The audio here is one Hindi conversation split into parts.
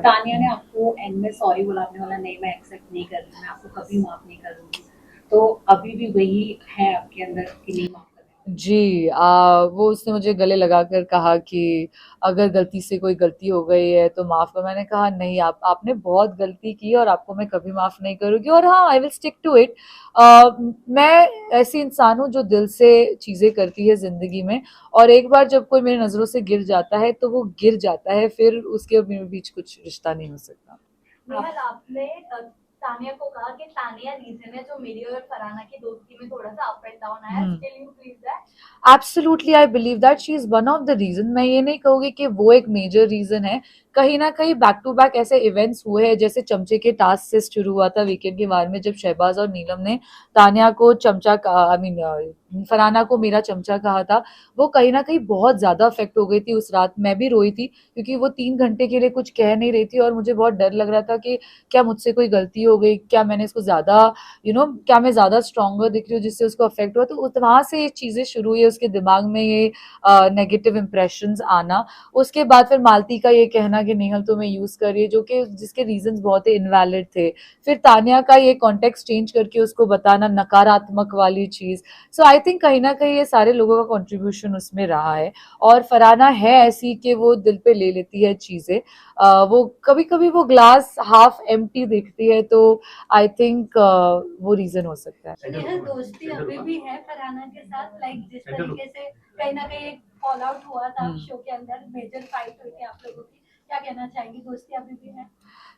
तानिया ने आपको एंड में सॉरी बोला, आपने बोला नहीं मैं एक्सेप्ट नहीं कर रही, मैं आपको कभी माफ नहीं करूंगी, तो अभी भी वही है आपके अंदर कि नहीं माफ करना? जी, वो उसने मुझे गले लगाकर कहा कि अगर गलती से कोई गलती हो गई है तो माफ कर। मैंने कहा नहीं, आपने बहुत गलती की और आपको मैं कभी माफ नहीं करूंगी, और हाँ, I will stick to it. मैं ऐसी इंसान हूँ जो दिल से चीजें करती है जिंदगी में, और एक बार जब कोई मेरी नजरों से गिर जाता है तो वो गिर जाता है, फिर उसके बीच कुछ रिश्ता नहीं हो सकता। नेहल, आपने तानिया को कहा कि तानिया रीजन है जो मेरी और फरहाना की दोस्ती में थोड़ा सा अप एंड डाउन आया, still you please that? Absolutely, I believe that she is one of the reason. मैं ये नहीं कहूंगी कि वो एक मेजर रीजन है। कहीं ना कहीं बैक टू बैक ऐसे इवेंट्स हुए हैं, जैसे चमचे के टास्क से शुरू हुआ था वीकेंड के बारे में, जब शहबाज और नीलम ने तानिया को चमचा कहा, आई मीन फराना को मेरा चमचा कहा था। वो कहीं ना कहीं बहुत ज्यादा अफेक्ट हो गई थी उस रात। मैं भी रोई थी क्योंकि वो 3 घंटे के लिए कुछ कह नहीं रही थी, और मुझे बहुत डर लग रहा था कि क्या मुझसे कोई गलती हो गई, क्या मैंने इसको ज्यादा क्या मैं ज्यादा स्ट्रॉन्गर दिख रही हूँ जिससे उसको अफेक्ट हुआ। तो वहां से ये चीजें शुरू हुई, उसके दिमाग में ये नेगेटिव इंप्रेशन आना। उसके बाद फिर मालती का ये कहना कि नेहल तुम्हें यूज करिए, जो कि जिसके रीजंस बहुत ही इनवैलिड थे। फिर तानिया का ये कॉन्टेक्स्ट चेंज करके उसको बताना नकारात्मक वाली चीज। सो आई थिंक कहीं ना कहीं ये सारे लोगों का कंट्रीब्यूशन उसमें रहा है। और फराना है ऐसी कि वो दिल पे ले लेती है चीजें। वो कभी कभी वो ग्लास हाफ एम्प्टी देखती है, तो आई थिंक वो रीजन हो सकता है। नेहल, दोस्ती अभी भी है फरहाना के साथ? लाइक जिस तरीके से कहीं ना कहीं कॉल आउट हुआ था शो के अंदर, मेजर फाइट हुई थी आप लोगों की, क्या कहना चाहेंगी, दोस्ती अभी भी है?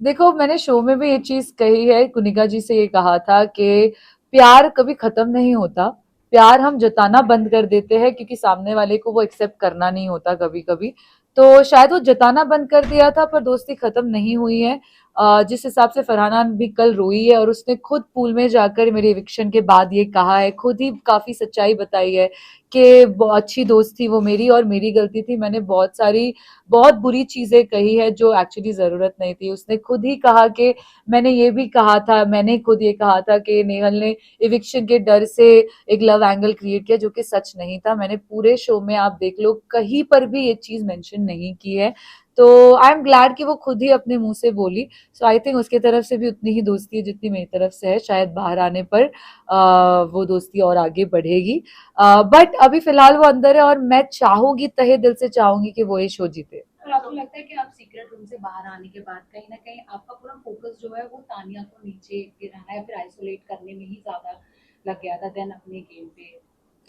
देखो, मैंने शो में भी ये चीज कही है, कुनिका जी से ये कहा था कि प्यार कभी खत्म नहीं होता। प्यार हम जताना बंद कर देते हैं क्योंकि सामने वाले को वो एक्सेप्ट करना नहीं होता कभी कभी। तो शायद वो जताना बंद कर दिया था, पर दोस्ती खत्म नहीं हुई है। जिस हिसाब से फरहाना भी कल रोई है, और उसने खुद पूल में जाकर मेरे इविक्शन के बाद ये कहा है, खुद ही काफी सच्चाई बताई है कि अच्छी दोस्त थी वो मेरी, और मेरी गलती थी, मैंने बहुत बुरी चीजें कही है जो एक्चुअली जरूरत नहीं थी। उसने खुद ही कहा कि मैंने खुद ये कहा था कि नेहल ने इविक्शन के डर से एक लव एंगल क्रिएट किया, जो कि सच नहीं था। मैंने पूरे शो में, आप देख लो, कहीं पर भी ये चीज मेंशन नहीं की है। तो आई एम ग्लैड कि वो खुद ही अपने मुंह से बोली। सो आई थिंक उसकी तरफ से भी उतनी ही दोस्ती है जितनी मेरी तरफ से है। शायद बाहर आने पर वो दोस्ती और आगे बढ़ेगी। बट अभी फिलहाल वो अंदर है, और मैं चाहूंगी, तहे दिल से चाहूंगी कि वो ये शो जीते। और आपको लगता है कि आप सीक्रेट रूम से बाहर आने के बाद कहीं ना कहीं आपका पूरा फोकस जो है वो तानिया को नीचे गिराना या फिर आइसोलेट करने में ही ज्यादा लग गया था देन अपने गेम पे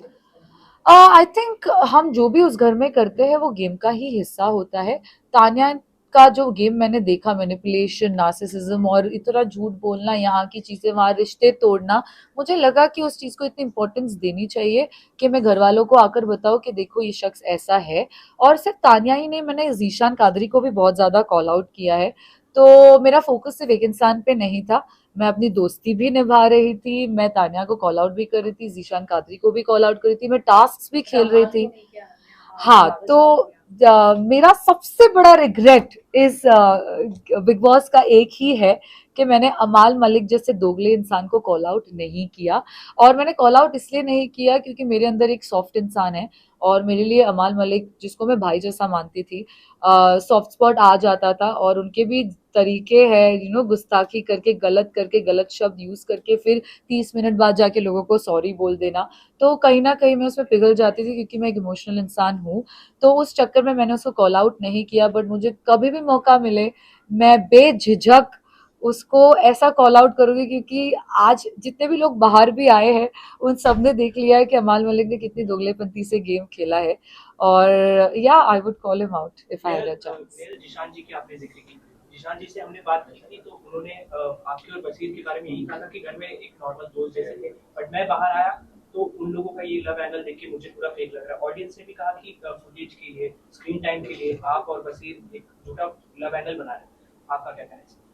फोकस करने में? आई थिंक हम जो भी उस घर में करते हैं वो गेम का ही हिस्सा होता है। तान्या का जो गेम मैंने देखा, मैनिपुलेशन, नार्सिसिज्म और इतना झूठ बोलना, यहाँ की चीजें वहां रिश्ते तोड़ना, मुझे लगा कि उस चीज को इतनी इंपॉर्टेंस देनी चाहिए कि मैं घर वालों को आकर बताऊं कि देखो ये शख्स ऐसा है। और सिर्फ तान्या ही नहीं, मैंने जीशान कादरी को भी बहुत ज्यादा कॉल आउट किया है। तो मेरा फोकस सिर्फ एक इंसान पे नहीं था। मैं अपनी दोस्ती भी निभा रही थी, मैं तान्या को कॉल आउट भी कर रही थी, जीशान कादरी को भी कॉल आउट कर रही थी, मैं टास्क भी खेल रही थी। हाँ, तो मेरा सबसे बड़ा रिग्रेट इस बिग बॉस का एक ही है कि मैंने अमाल मलिक जैसे दोगले इंसान को कॉल आउट नहीं किया। और मैंने कॉल आउट इसलिए नहीं किया क्योंकि मेरे अंदर एक सॉफ्ट इंसान है, और मेरे लिए अमाल मलिक, जिसको मैं भाई जैसा मानती थी, सॉफ्ट स्पॉट आ जाता था। और उनके भी तरीके हैं, गुस्ताखी करके गलत शब्द यूज करके फिर 30 मिनट बाद जाके लोगों को सॉरी बोल देना। तो कहीं ना कहीं मैं उसमें पिघल जाती थी क्योंकि मैं एक इमोशनल इंसान हूँ। तो उस चक्कर में मैंने उसको कॉल आउट नहीं किया, बट मुझे कभी भी मौका मिले मैं बेझिझक उसको ऐसा कॉल आउट करूंगी, क्योंकि आज जितने भी लोग बाहर भी आए हैं उन सब ने देख लिया है कि अमाल मलिक ने कितनी दोगलेपंती से गेम खेला है। और या I would call him out if I had a chance. Zeeshan ji की आपने जिक्र की, जिशान जी से हमने बात की थी तो उन्होंने आपके और बशीर के बारे में यही कहा था कि घर में एक नॉर्मल दोस्त जैसे थे, बट मैं बाहर आया तो उन लोगों का ये लव एंगल देख के मुझे पूरा फेक लग रहा है। ऑडियंस ने भी कहा कि फुटेज के लिए, स्क्रीन टाइम के लिए आप और बशीर एक झूठा लव एंगल बना रहे हैं। आपका क्या कहना है इस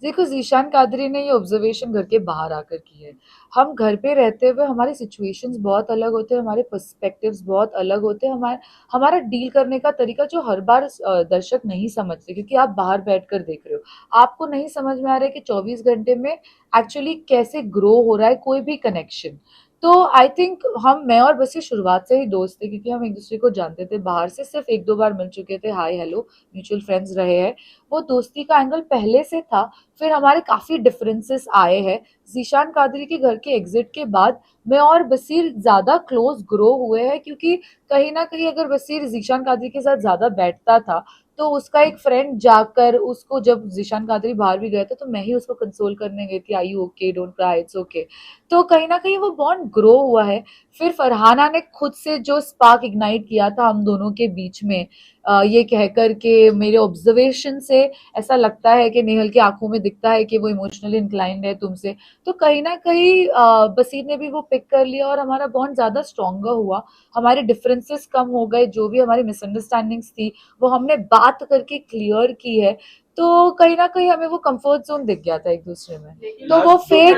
देखो, ज़ीशान कादरी ने ये ऑब्जर्वेशन घर के बाहर आकर की है। हम घर पे रहते हुए हमारे सिचुएशंस बहुत अलग होते हैं, हमारे पर्सपेक्टिव्स बहुत अलग होते हैं, हमारा डील करने का तरीका जो हर बार दर्शक नहीं समझते, क्योंकि आप बाहर बैठकर देख रहे हो। आपको नहीं समझ में आ रहा है कि 24 घंटे में एक्चुअली कैसे ग्रो हो रहा है कोई भी कनेक्शन। तो आई थिंक मैं और बसी शुरुआत से ही दोस्त थे, क्योंकि हम एक दूसरे को जानते थे बाहर से, सिर्फ एक दो बार मिल चुके थे, हाय हेलो म्यूचुअल फ्रेंड्स रहे हैं। वो दोस्ती का एंगल पहले से था। फिर हमारे काफी डिफरेंसेस आए हैं। जीशान कादरी के घर के एग्जिट के बाद मैं और बसीर ज्यादा क्लोज ग्रो हुए हैं, क्योंकि कहीं ना कहीं अगर बसीर जीशान कादरी के साथ ज्यादा बैठता था तो उसका एक फ्रेंड जाकर उसको, जब जीशान कादरी बाहर भी गया था तो मैं ही उसको कंसोल करने गई थी, I you okay, don't cry, it's okay. तो कहीं ना कहीं वो बॉन्ड ग्रो हुआ है। फिर फरहाना ने खुद से जो स्पार्क इग्नाइट किया था हम दोनों के बीच में, ये कहकर के मेरे ऑब्जर्वेशन से ऐसा लगता है कि नेहल की आंखों में दिखता है कि वो इमोशनली इंक्लाइंड है तुमसे। तो कहीं ना कहीं बसीर ने भी वो पिक कर लिया और हमारा बॉन्ड ज्यादा स्ट्रॉन्गर हुआ। हमारे डिफरेंसेस कम हो गए, जो भी हमारी मिसअंडरस्टैंडिंग्स थी वो हमने बात करके क्लियर की है। तो कहीं ना कहीं हमें वो कंफर्ट जोन दिख गया था एक दूसरे में। तो वो फेक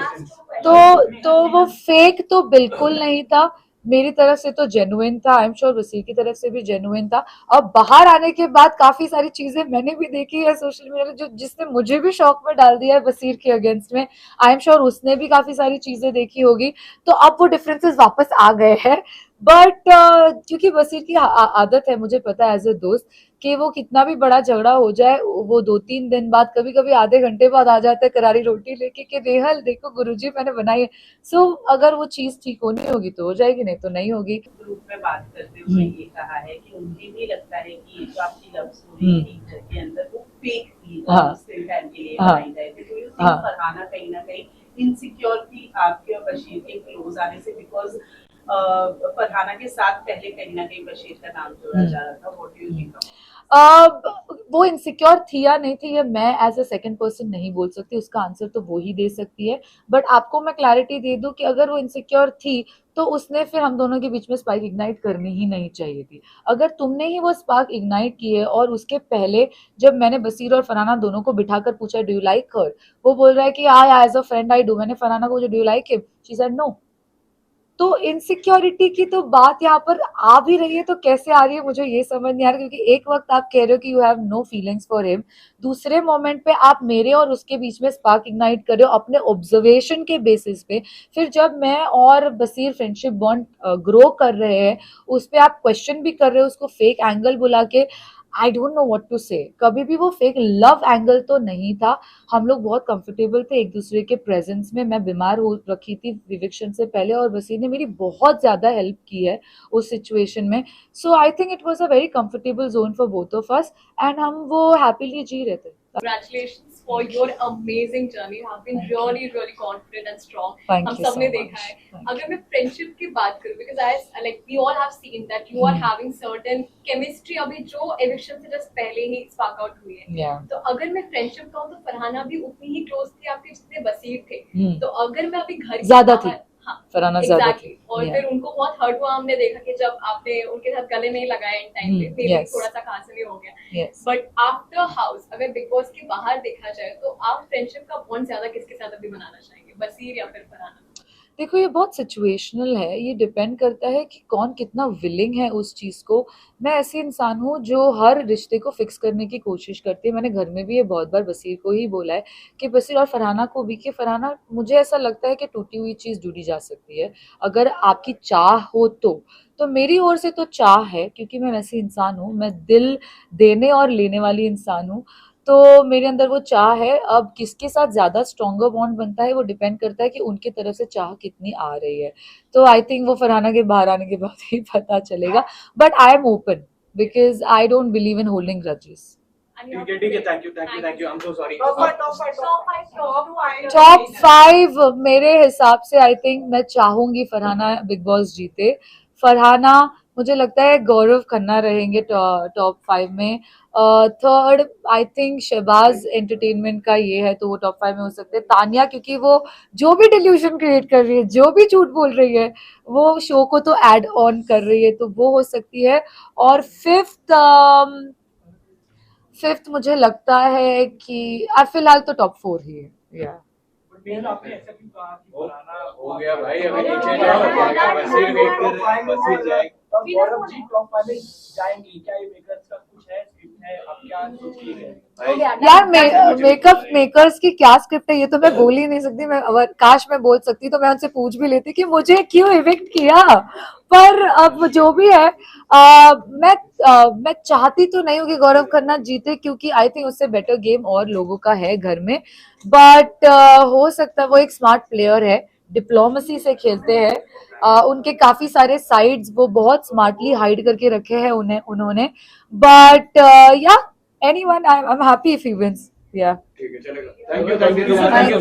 वो फेक तो बिल्कुल नहीं था। मेरी तरफ से तो जेन्युइन था, आई एम श्योर वसीर की तरफ से भी जेन्युइन था। अब बाहर आने के बाद काफी सारी चीजें मैंने भी देखी है सोशल मीडिया, जो जिसने मुझे भी शौक में डाल दिया है वसीर के अगेंस्ट में। आई एम श्योर उसने भी काफी सारी चीजें देखी होगी। तो अब वो डिफरेंसेस वापस आ गए हैं। बट क्योंकि वसीर की आदत है, मुझे पता है एज ए दोस्त, कि वो कितना भी बड़ा झगड़ा हो जाए वो 2-3 दिन बाद, कभी कभी आधे घंटे बाद आ जाता है करारी रोटी लेके कि नेहल देखो गुरुजी मैंने बनाई है। सो अगर वो चीज ठीक होनी होगी तो हो जाएगी, नहीं तो नहीं होगी। ग्रुप में बात करते हुए ये कहा है कि उन्हें भी लगता है कि ये जो आपकी लव स्टोरी थी घर के अंदर वो फेक थी, मुस्लिम टाइम के लिए बनाई गई थी। तो यू थिंक फरहाना कहीं ना कहीं इनसिक्योर थी आपके और बशीर के क्लोज आने से, बिकॉज फरहाना के साथ पहले कहीं ना कहीं बशीर का नाम जोड़ा जा रहा था। What do you think? वो इनसिक्योर थी या नहीं थी ये मैं एज अ सेकंड पर्सन नहीं बोल सकती, उसका आंसर तो वो ही दे सकती है। बट आपको मैं क्लैरिटी दे दूं कि अगर वो इनसिक्योर थी तो उसने फिर हम दोनों के बीच में स्पार्क इग्नाइट करनी ही नहीं चाहिए थी। अगर तुमने ही वो स्पार्क इग्नाइट की है, और उसके पहले जब मैंने बसीर और फरहाना दोनों को बिठाकर पूछा डू यू लाइक हर, वो बोल रहा है कि I as a friend I do. मैंने फरहाना को, do you like him, she said no. तो इनसिक्योरिटी की तो बात यहाँ पर आ भी रही है तो कैसे आ रही है मुझे ये समझ नहीं आ रहा, क्योंकि एक वक्त आप कह रहे हो कि you have no feelings for him, दूसरे मोमेंट पे आप मेरे और उसके बीच में स्पार्क इग्नाइट कर रहे हो अपने ऑब्जर्वेशन के बेसिस पे। फिर जब मैं और बसीर फ्रेंडशिप बॉन्ड ग्रो कर रहे हैं उस पर आप क्वेश्चन भी कर रहे हो, उसको फेक एंगल बुला के। I don't know what to say. कभी भी वो फेक लव एंगल तो नहीं था। हम लोग बहुत कंफर्टेबल थे एक दूसरे के प्रेजेंस में। मैं बीमार हो रखी थी विविक्शन से पहले और वसीर ने मेरी बहुत ज्यादा हेल्प की है उस सिचुएशन में। So I think it was a very comfortable zone for both of us and हम वो हैप्पीली जी रहे थे। Congratulations for your amazing journey. You have been really, really confident and strong. Thank हम you सब so ने much. देखा है। Thank अगर मैं फ्रेंडशिप की बात करूँ, because I like we all have seen that you are having certain chemistry अभी जो eviction से just पहले ही spark out हुई है। Yeah. तो अगर मैं फ्रेंडशिप कहूँ तो फरहाना भी उतनी ही क्लोज थी आपके जितने बसीर थे। तो अगर मैं अभी घर ज्यादा थी, फरहाना ज्यादा थी। और फिर उनको बहुत हर्ट हुआ, हमने देखा कि जब आपने उनके साथ गले नहीं लगाया इन टाइम पे, मे बी थोड़ा सा खांसने हो गया। बट आफ्टर हाउस अगर बिग बॉस के बाहर देखा जाए तो आप फ्रेंडशिप का बॉन्ड ज्यादा किसके साथ अभी बनाना चाहेंगे, बसीर या फिर फरहाना? देखो ये बहुत सिचुएशनल है, ये डिपेंड करता है कि कौन कितना विलिंग है उस चीज को। मैं ऐसी इंसान हूँ जो हर रिश्ते को फिक्स करने की कोशिश करती है। मैंने घर में भी ये बहुत बार बसीर को ही बोला है कि बसीर और फरहाना को भी, कि फरहाना मुझे ऐसा लगता है कि टूटी हुई चीज जुड़ी जा सकती है अगर आपकी चाह हो तो मेरी ओर से तो चाह है, क्योंकि मैं वैसी इंसान हूँ, मैं दिल देने और लेने वाली इंसान हूँ। तो मेरे अंदर वो चाह है। अब किसके साथ ज्यादा स्ट्रॉन्गर बॉन्ड बनता है वो डिपेंड करता है कि उनकी तरफ से चाह कितनी आ रही है। तो आई थिंक वो फरहाना के बाहर आने के बाद ही पता चलेगा। But I am open because I don't believe in holding grudges. ठीक है, thank you, I am so sorry. Top 5 मेरे हिसाब से आई थिंक मैं चाहूंगी फरहाना बिग बॉस जीते। फरहाना, मुझे लगता है गौरव खन्ना रहेंगे टॉप 5 में। Third I think Shahbaz entertainment का ये है तो वो टॉप 5 में हो सकते हैं। तानिया, क्योंकि वो जो भी डिल्यूजन क्रिएट कर रही है, जो भी झूठ बोल रही है, वो शो को तो ऐड ऑन कर रही है, तो वो हो सकती है। और फिफ्थ मुझे लगता है कि फिलहाल तो टॉप 4 ही है। या आपने ऐसा क्यों कहा कि फरहाना हो गया भाई, अभी नीचे जाओ, बसीर वेट कर रहे हैं, बसीर जाएगा। गौरव जी टॉप 5 में जाएंगी क्या? ये मेकर्स का कुछ है? है, आप क्या सोच के गए? यार मेकअप मेकर्स की क्या स्क्रिप्ट है ये तो मैं बोल ही नहीं सकती। मैं अगर काश मैं बोल सकती तो मैं उनसे पूछ भी लेती कि मुझे क्यों इविक्ट किया, पर अब जो भी है मैं चाहती तो नहीं हूँ कि गौरव खन्ना जीते, क्योंकि आई थिंक उससे बेटर गेम और लोगों का है घर में। बट हो सकता है वो एक स्मार्ट प्लेयर है, डिप्लोमेसी से खेलते हैं। उनके काफी सारे साइड्स वो बहुत स्मार्टली हाइड करके रखे हैं उन्होंने। बट या anyone, I'm happy if he wins. Yeah. ठीक है, चलेगा। Thank you, thank you, thank you.